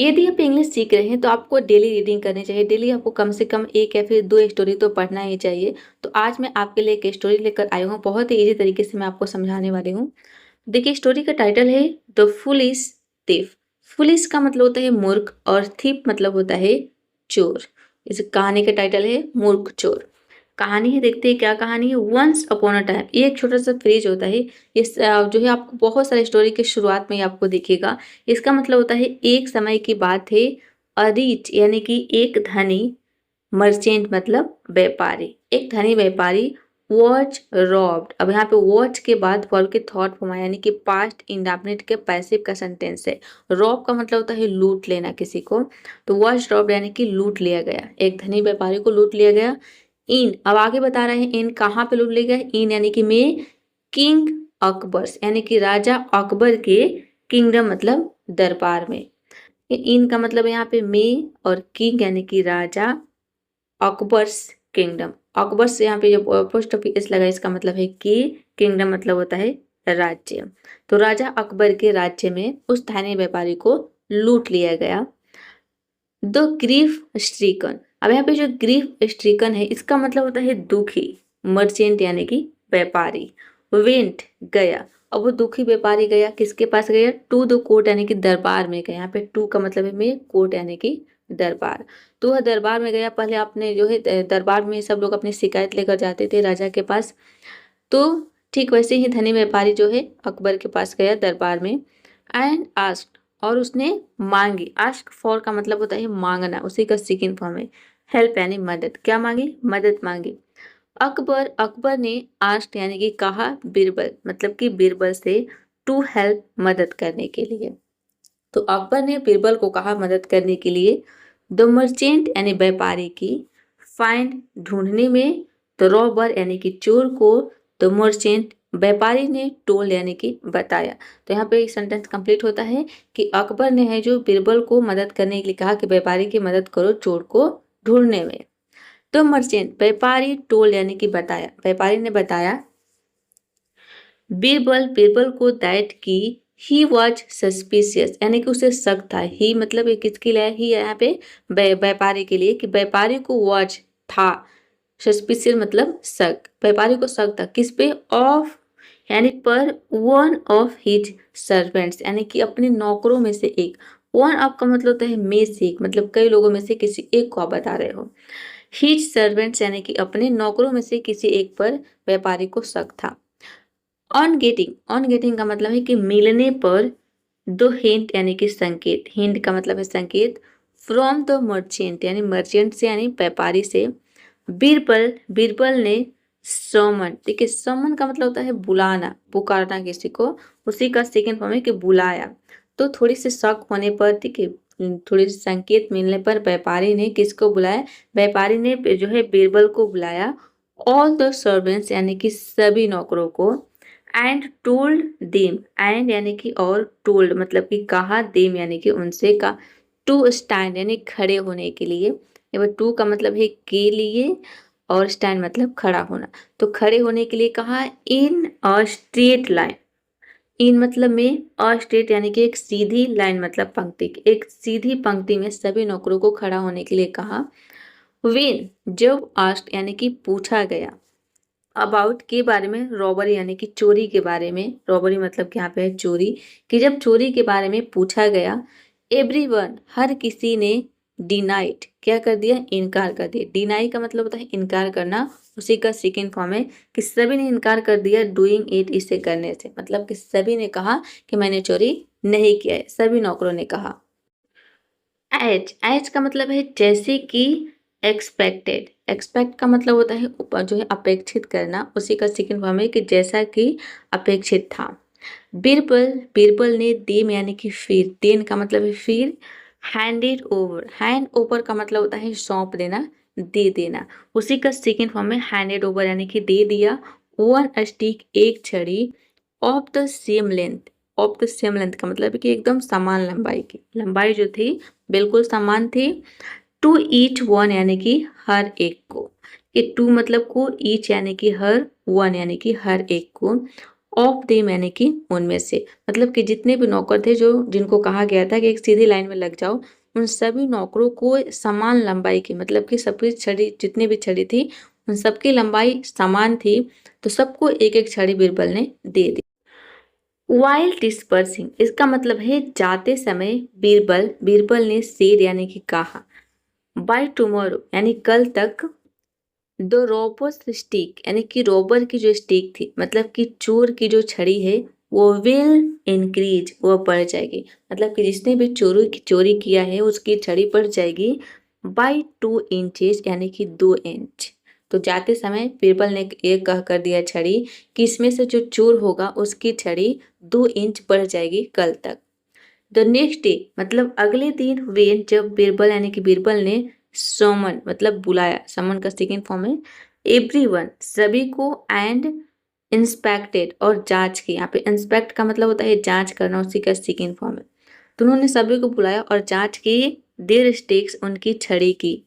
यदि आप इंग्लिश सीख रहे हैं तो आपको डेली रीडिंग करनी चाहिए। डेली आपको कम से कम 1 या फिर 2 स्टोरी तो पढ़ना ही चाहिए। तो आज मैं आपके लिए एक स्टोरी लेकर आई हूँ, बहुत ही ईज़ी तरीके से मैं आपको समझाने वाली हूँ। देखिए, स्टोरी का टाइटल है द फूलिश थिफ। फूलिश का मतलब होता है मूर्ख और थिफ मतलब होता है चोर। इस कहानी का टाइटल है मूर्ख चोर। कहानी है, देखते हैं क्या कहानी है। वंस अपॉन अ टाइम, ये एक छोटा सा फ्रेज होता है। इस जो है आपको बहुत सारे स्टोरी के शुरुआत में ही आपको दिखेगा। इसका मतलब होता है एक समय की बात है। अ रिच यानी कि एक धनी, मर्चेंट मतलब व्यापारी, एक धनी व्यापारी वॉच रॉब्ड। अब यहाँ पे वॉच के बाद वर्ब के थॉट फॉर्म आया, यानी कि पास्ट इंडेफिनिट के पैसिव का सेंटेंस है। रॉब का मतलब होता है लूट लेना किसी को। तो वॉच रॉब्ड यानी कि लूट लिया गया, एक धनी व्यापारी को लूट लिया गया। इन, अब आगे बता रहे हैं इन कहाँ पे लूट लिया गया। इन यानी कि में किंग अकबर्स, यानी कि राजा अकबर के किंगडम मतलब दरबार में। इन का मतलब यहाँ पे में और किंग यानी कि राजा, अकबर्स किंगडम। अकबर से यहाँ पे जो पोस्ट ऑफ एस लगा इसका मतलब है कि किंगडम मतलब होता है राज्य। तो राजा अकबर के राज्य में उस धनी व्यापारी को लूट लिया गया। द ग्रीफ स्ट्रीकन, अब यहाँ पे जो ग्रीफ स्ट्रीकन है इसका मतलब होता है दुखी। मर्चेंट यानी कि व्यापारी। वेंट गया, अब वो दुखी व्यापारी गया किसके पास गया, टू द कोर्ट यानी कि दरबार में गया। यहाँ पे टू का मतलब है में, कोर्ट यानी कि दरबार। तो वह दरबार में गया। पहले आपने जो है दरबार में सब लोग अपनी शिकायत लेकर जाते थे राजा के पास। तो ठीक वैसे ही धनी व्यापारी जो है अकबर के पास गया दरबार में। एंड आस्क्ड, और उसने मांगी। आस्क फॉर का मतलब होता है मांगना, उसी का सेकंड फॉर्म है। हेल्प यानी मदद, क्या मांगी, मदद मांगी। अकबर ने आस्क्ड यानी कि कहा बीरबल, मतलब कि बीरबल से टू हेल्प मदद करने के लिए। तो अकबर ने बीरबल को कहा मदद करने के लिए। द मर्चेंट यानी व्यापारी की, फाइंड ढूंढने में, द रॉबर यानी कि चोर को, द मर्चेंट व्यापारी ने, टोल यानी कि बताया। तो यहाँ पे सेंटेंस कंप्लीट होता है कि अकबर ने है जो बीरबल को मदद करने के लिए कहा कि व्यापारी की मदद करो चोर को ढूंढने में। तो मर्चेंट व्यापारी, टोल यानी कि बताया, व्यापारी ने बताया बीरबल, बीरबल को दैट की ही वॉज सस्पिशियस, यानी कि उसे शक था। ही मतलब ये किसके लिए, ही यहाँ पे व्यापारी के लिए, कि व्यापारी को वॉच था, सस्पिशियस मतलब शक, व्यापारी को शक था किस पे, ऑफ यानी पर, वन ऑफ हिज सर्वेंट्स यानी कि अपने नौकरों में से एक। वन ऑफ का मतलब होता है में से एक, मतलब कई लोगों में से किसी एक को आप बता रहे हो। हिज सर्वेंट्स यानी कि अपने नौकरों में से किसी एक पर व्यापारी को शक था। ऑन गेटिंग, ऑन गेटिंग का मतलब है कि मिलने पर। दो हिंट यानी कि संकेत, हिंट का मतलब है संकेत। फ्रॉम द मर्चेंट यानी मर्चेंट से यानी व्यापारी से। बीरबल, बीरबल ने समन, देखिए समन का मतलब होता है बुलाना, पुकारना किसी को, उसी का सेकंड फॉर्म है कि बुलाया। तो थोड़ी सी शक होने पर, ठीक है, थोड़ी सी संकेत मिलने पर व्यापारी ने किसको बुलाया, व्यापारी ने जो है बीरबल को बुलाया। ऑल द सर्वेंट्स यानी कि सभी नौकरों को। एंड टोल्ड देम, एंड यानी कि और, टोल्ड मतलब कि कहा, देम यानी कि उनसे का। टू स्टैंड यानी खड़े होने के लिए। टू का मतलब है के लिए, और स्टैंड मतलब खड़ा होना। तो खड़े होने के लिए कहा। इन अ स्ट्रेट लाइन, इन मतलब में, अ स्ट्रेट यानी कि एक सीधी, लाइन मतलब पंक्ति, एक सीधी पंक्ति में सभी नौकरों को खड़ा होने के लिए कहा। वेन, जब आस्क्ड यानी कि पूछा गया। अबाउट के बारे में, रॉबरी यानी कि चोरी के बारे में, रॉबरी मतलब कि यहाँ पे है चोरी, कि जब चोरी के बारे में पूछा गया। एवरीवन, हर किसी ने, डिनाइड क्या कर दिया, इनकार कर दिया। डिनाई का मतलब होता है इनकार करना, उसी का सेकेंड फॉर्म है कि सभी ने इनकार कर दिया डूइंग इट, इसे करने से, मतलब कि सभी ने कहा कि मैंने चोरी नहीं किया है, सभी नौकरों ने कहा। एज, एज का मतलब है जैसे कि। एक्सपेक्टेड, एक्सपेक्ट का मतलब होता है जो है अपेक्षित करना, उसी का सेकंड फॉर्म है कि जैसा कि अपेक्षित था। बीरबल, बीरबल ने देम यानी कि फिर, देन का मतलब है फिर। हैंडेड ओवर, हैंड ओवर का मतलब होता है सौंप देना, दे देना, उसी का सेकंड फॉर्म है हैंडेड ओवर यानी कि दे दिया। वन स्टिक, एक छड़ी। Of the same length, of the same length का मतलब है कि एकदम समान लंबाई की, लंबाई जो थी बिल्कुल समान थी। टू ईच वन यानी कि हर एक को, ये टू मतलब को, ईच यानी कि हर, वन यानी कि हर एक को। ऑफ देम यानी कि उनमें से, मतलब कि जितने भी नौकर थे जो जिनको कहा गया था कि एक सीधी लाइन में लग जाओ, उन सभी नौकरों को समान लंबाई की, मतलब कि सबकी छड़ी, जितनी भी छड़ी थी उन सबकी लंबाई समान थी, तो सबको एक एक छड़ी बीरबल ने दे दी। वाइल डिस्पर्सिंग, इसका मतलब है जाते समय बीरबल, बीरबल ने सेड यानी कि कहा, बाय टुमारो यानी कल तक, द रोबर्स स्टिक यानी कि रोबर की जो स्टिक थी, मतलब कि चोर की जो छड़ी है वो विल इंक्रीज, वो बढ़ जाएगी, मतलब कि जिसने भी चोरी किया है उसकी छड़ी बढ़ जाएगी बाय 2 इंचेस यानी कि 2 इंच। तो जाते समय बीरबल ने ये कह कर दिया छड़ी कि इसमें से जो चोर होगा उसकी छड़ी 2 इंच बढ़ जाएगी कल तक। द नेक्स्ट डे मतलब अगले दिन, वेन जब बीरबल यानी कि बीरबल ने समन मतलब बुलाया, समन का सेकेंड फॉर्म है एवरीवन, सभी को, एंड इंस्पेक्टेड और जांच की, यहाँ पे इंस्पेक्ट का मतलब होता है जांच करना, उसी का सेकेंड फॉर्म है। तो उन्होंने सभी को बुलाया और जांच की, देयर स्टिक्स उनकी छड़ी की।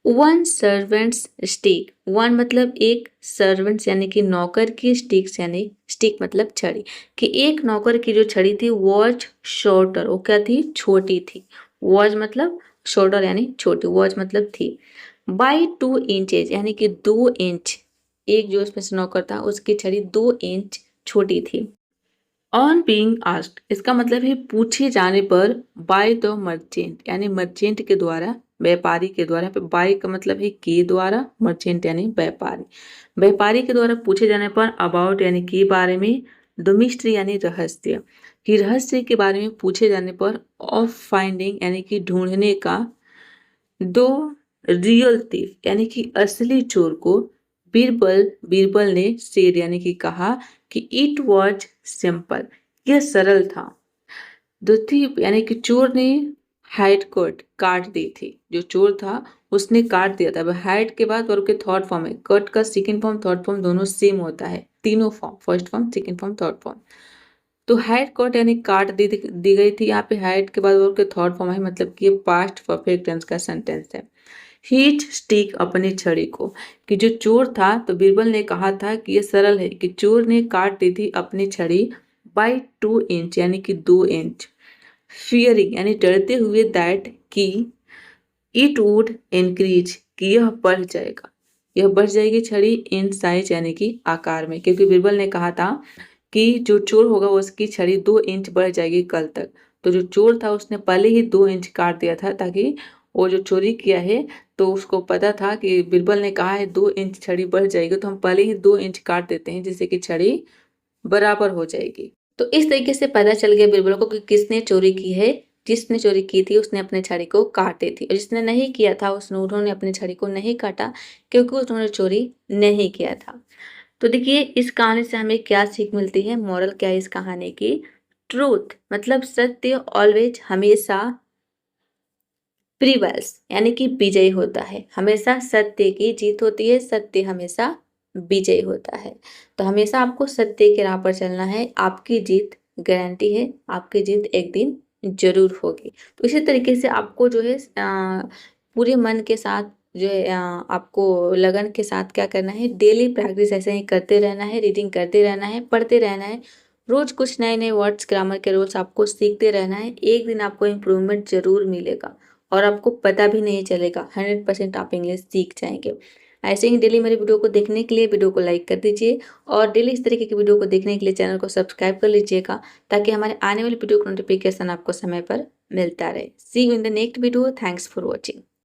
वन सर्वेंट्स स्टिक, वन मतलब एक, सर्वेंट्स यानी कि नौकर की, स्टिक्स यानी स्टिक मतलब छड़ी, कि एक नौकर की जो छड़ी थी वॉज शॉर्टर, वो क्या थी, छोटी थी, वॉज मतलब शॉर्टर यानी छोटी, वॉज मतलब थी, बाई 2 इंचेज यानी कि 2 इंच, एक जो उसमें से नौकर था उसकी छड़ी 2 इंच छोटी थी। ऑन बीइंग आस्क्ड, इसका मतलब है पूछे जाने पर, बाय द मर्चेंट यानी मर्चेंट के द्वारा, व्यापारी के द्वारा, पे बाय का मतलब है के द्वारा, मर्चेंट यानी व्यापारी, व्यापारी के द्वारा पूछे जाने पर, अबाउट यानी के बारे में, द मिस्ट्री यानी रहस्य, कि रहस्य के बारे में पूछे जाने पर, ऑफ फाइंडिंग यानी कि ढूंढने का, दो रियल थीफ यानी कि असली चोर को, बीरबल, बीरबल ने सेड यानी कि कहा कि इट वॉज सिंपल, यह सरल था। द थीफ यानी कि चोर ने हाइड कट, काट दी थी, जो चोर था उसने काट दिया था। हाइड के बाद और के थर्ड फॉर्म है, कट का सेकंड फॉर्म थर्ड फॉर्म दोनों सेम होता है, तीनों form, first form second form third form. तो हाइड कट यानी काट दी गई थी, यहाँ पे हाइड के बाद और के थर्ड फॉर्म है, मतलब कि ये पास्ट परफेक्ट टेंस का सेंटेंस है। हीट स्टिक अपनी छड़ी को, कि जो चोर था, तो बीरबल ने कहा था कि ये सरल है, कि चोर ने काट दी थी अपनी छड़ी बाय 2 इंच यानी कि 2 इंच, फियरिंग यानी डरते हुए, दैट कि इट वुड इंक्रीज कि यह बढ़ जाएगा, यह बढ़ जाएगी छड़ी, इन साइज यानी कि आकार में, क्योंकि बीरबल ने कहा था कि जो चोर होगा उसकी छड़ी 2 इंच बढ़ जाएगी कल तक। तो जो चोर था उसने पहले ही 2 इंच काट दिया था, ताकि वो जो चोरी किया है तो उसको पता था कि बीरबल ने कहा है 2 इंच छड़ी बढ़ जाएगी, तो हम पहले ही 2 इंच काट देते हैं जिससे कि छड़ी बराबर हो जाएगी। तो इस तरीके से पता चल गया बीरबल को कि किसने चोरी की है, जिसने चोरी की थी उसने अपनी छड़ी को काटी थी, और जिसने नहीं किया था उन्होंने अपनी छड़ी को नहीं काटा, क्योंकि उन्होंने चोरी नहीं किया था। तो देखिए इस कहानी से हमें क्या सीख मिलती है, मॉरल क्या है इस कहानी की, ट्रूथ मतलब सत्य ऑलवेज हमेशा प्रिवेल्स यानी कि विजयी होता है, हमेशा सत्य की जीत होती है, सत्य हमेशा विजयी होता है। तो हमेशा आपको सत्य की राह पर चलना है, आपकी जीत गारंटी है, आपकी जीत एक दिन जरूर होगी। तो इसी तरीके से आपको जो है पूरे मन के साथ जो है आपको लगन के साथ क्या करना है, डेली प्रैक्टिस ऐसे ही करते रहना है, रीडिंग करते रहना है, पढ़ते रहना है, रोज कुछ नए नए वर्ड्स, ग्रामर के रूल्स आपको सीखते रहना है, एक दिन आपको इम्प्रूवमेंट जरूर मिलेगा और आपको पता भी नहीं चलेगा, 100% आप इंग्लिश सीख जाएंगे। ऐसे ही डेली मेरी वीडियो को देखने के लिए वीडियो को लाइक कर दीजिए, और डेली इस तरीके की वीडियो को देखने के लिए चैनल को सब्सक्राइब कर लीजिएगा, ताकि हमारे आने वाली वीडियो का नोटिफिकेशन आपको समय पर मिलता रहे। See you in the next video, thanks for watching.